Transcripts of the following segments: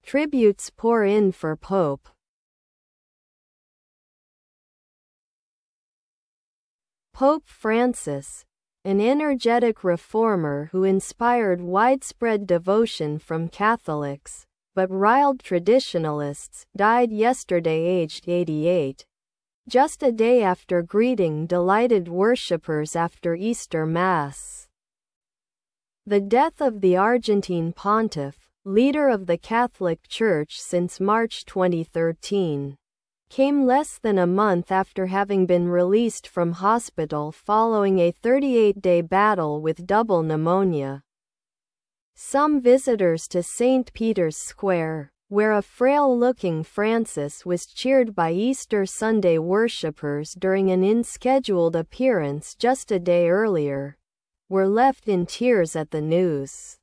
Tributes pour in for Pope. Pope Francis, an energetic reformer who inspired widespread devotion from Catholics, but riled traditionalists, died yesterday aged 88, just a day after greeting delighted worshippers after Easter Mass. The death of the Argentine pontiff, leader of the Catholic Church since March 2013, came less than a month after having been released from hospital following a 38-day battle with double pneumonia. Some visitors to St. Peter's Square, where a frail-looking Francis was cheered by Easter Sunday worshippers during an unscheduled appearance just a day earlier, were left in tears at the news.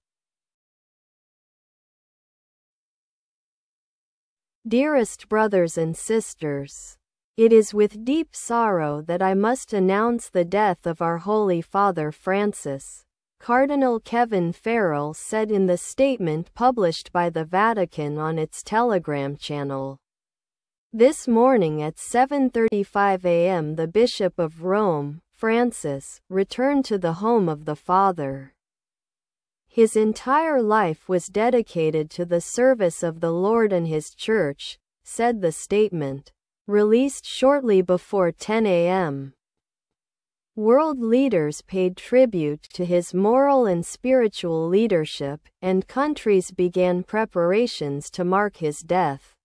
Dearest brothers and sisters, it is with deep sorrow that I must announce the death of our Holy Father Francis, Cardinal Kevin Farrell said in the statement published by the Vatican on its Telegram channel. This morning at 7:35 a.m. the Bishop of Rome, Francis, returned to the home of the Father. His entire life was dedicated to the service of the Lord and His Church, said the statement, released shortly before 10 a.m. World leaders paid tribute to his moral and spiritual leadership, and countries began preparations to mark his death.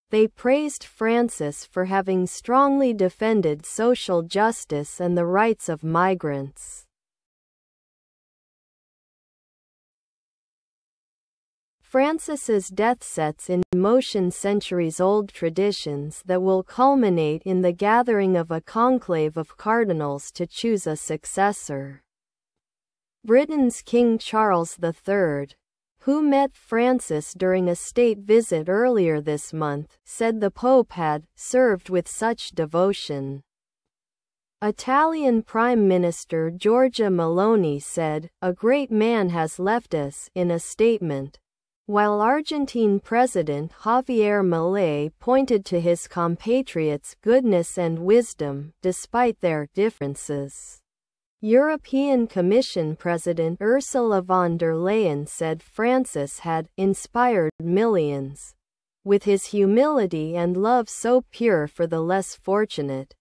They praised Francis for having strongly defended social justice and the rights of migrants. Francis's death sets in motion centuries-old traditions that will culminate in the gathering of a conclave of cardinals to choose a successor. Britain's King Charles III, who met Francis during a state visit earlier this month, said the Pope had served with such devotion. Italian Prime Minister Giorgia Meloni said, "A great man has left us," in a statement, while Argentine President Javier Milei pointed to his compatriots' goodness and wisdom despite their differences. European Commission President Ursula von der Leyen said Francis had inspired millions, with his humility and love so pure for the less fortunate.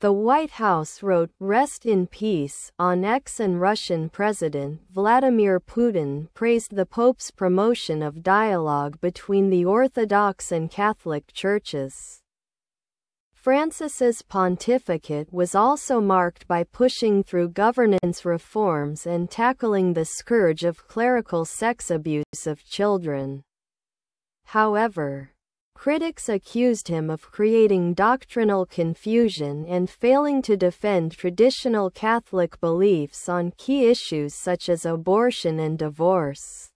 The White House wrote, "Rest in peace," on X, and Russian President Vladimir Putin praised the Pope's promotion of dialogue between the Orthodox and Catholic churches. Francis's pontificate was also marked by pushing through governance reforms and tackling the scourge of clerical sex abuse of children. However, critics accused him of creating doctrinal confusion and failing to defend traditional Catholic beliefs on key issues such as abortion and divorce.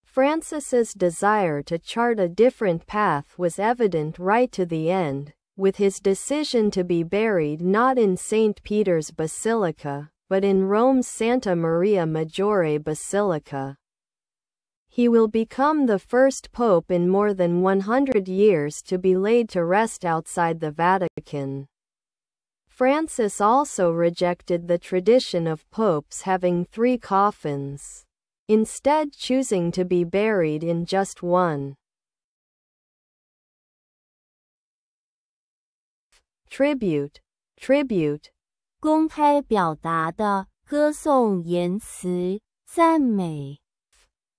Francis's desire to chart a different path was evident right to the end, with his decision to be buried not in St. Peter's Basilica, but in Rome's Santa Maria Maggiore Basilica. He will become the first pope in more than 100 years to be laid to rest outside the Vatican. Francis also rejected the tradition of popes having 3 coffins, instead choosing to be buried in just one. Tribute, 公开表达的歌颂言辞、赞美。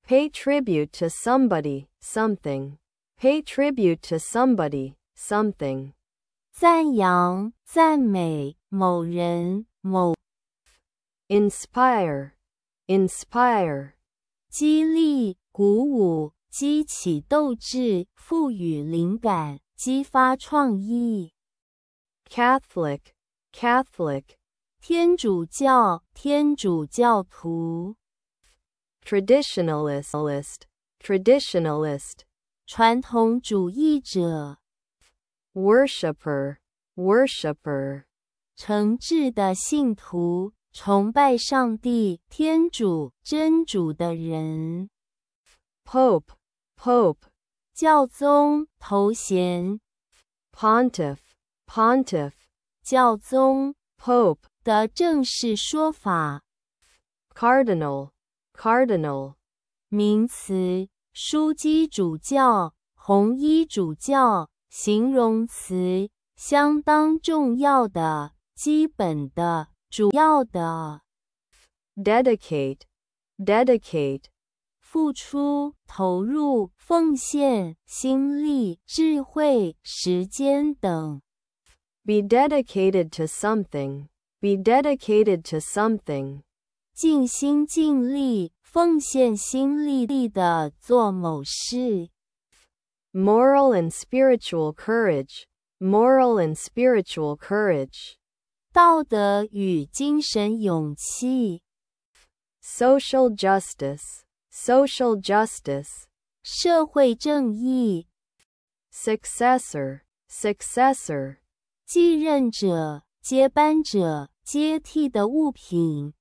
Pay tribute to somebody, something. Pay tribute to somebody, something. 赞扬、赞美某人、某。Inspire, 激励、鼓舞、激起斗志、赋予灵感、激发创意。Catholic, 天主教、天主教徒。Traditionalist, 传统主义者。Worshipper, 诚挚的信徒，崇拜上帝、天主、真主的人。Pope, Pope. 教宗，头衔。Pontiff, Pontiff. 教宗 Pope. 的正式说法。Cardinal, Cardinal. 名词，枢机主教、红衣主教。形容词，相当重要的、基本的、主要的。Dedicate, Dedicate. 付出、投入、奉献、心力、智慧、时间等。Be dedicated to something. Be dedicated to something. 尽心尽力、奉献心力地做某事。Moral and spiritual courage. Moral and spiritual courage. 道德与精神勇气。Social justice. Social justice. 社会正义。Successor, Successor. 继任者、接班者、接替的物品。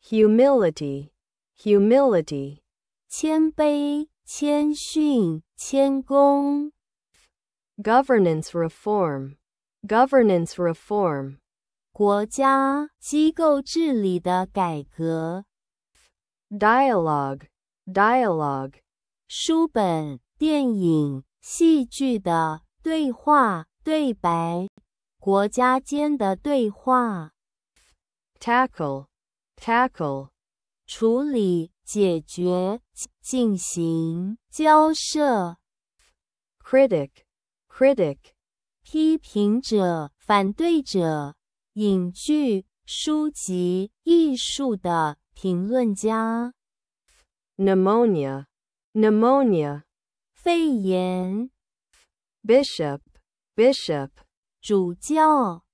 Humility, Humility. 谦卑、谦逊、谦恭。Governance reform, Governance reform. 国家、机构治理的改革。Dialogue, Dialogue. 书本、电影、戏剧的对话、对白。国家间的对话。Tackle, Tackle. 处理、解决、进行、交涉。Critic, Critic. 批评者、反对者。影剧、书籍、艺术的评论家。Pneumonia, Pneumonia. 肺炎。Bishop, Bishop. 主教。